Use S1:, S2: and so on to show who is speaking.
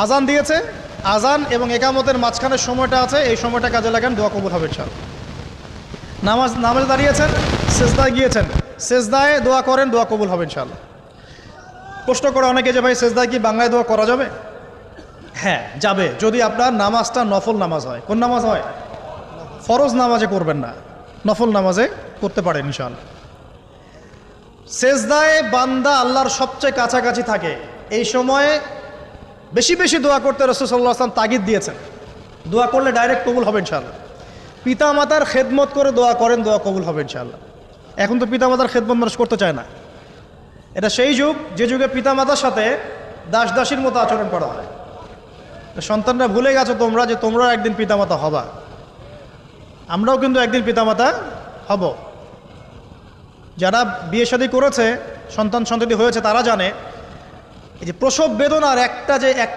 S1: আজান দিয়েছে, আজান এবং একামতের মাঝখানের সময়টা আছে, এই সময়টা কাজে লাগান, দোয়া কবুল হবে ইনশাআল্লাহ। নামাজে দাঁড়িয়েছেন, সেজদায় গিয়েছেন, সেজদায় দোয়া করেন, দোয়া কবুল হবে ইনশাআল্লাহ। প্রশ্ন করে অনেকে যে ভাই সেজদায় কি বাংলায় দোয়া করা যাবে? হ্যাঁ যাবে, যদি আপনার নামাজটা নফল নামাজ হয়। কোন নামাজ হয়? ফরজ নামাজে করবেন না, নফল নামাজে করতে পারেন ইনশাআল্লাহ। সেজদায় বান্দা আল্লাহর সবচেয়ে কাছাকাছি থাকে, এই সময়ে বেশি বেশি দোয়া করতে রাসূল সাল্লাল্লাহু আলাইহি ওয়াসাল্লাম তাগিদ দিয়েছেন। দোয়া করলে ডাইরেক্ট কবুল হবে ইনশাআল্লাহ। পিতা মাতার খেদমত করে দোয়া করেন, দোয়া কবুল হবে ইনশাআল্লাহ। এখন তো পিতা মাতার খেদমত মানুষ করতে চায় না। এটা সেই যুগ যে যুগে পিতা মাতার সাথে দাস দাসীর মতো আচরণ করা হয়। সন্তানরা ভুলে গেছো তোমরা যে তোমরাও একদিন পিতামাতা হবা। আমরাও কিন্তু একদিন পিতামাতা হব। যারা বিয়ে শাদী করেছে, সন্তান সন্ততি হয়েছে, তারা জানে এই যে প্রসব বেদনার একটা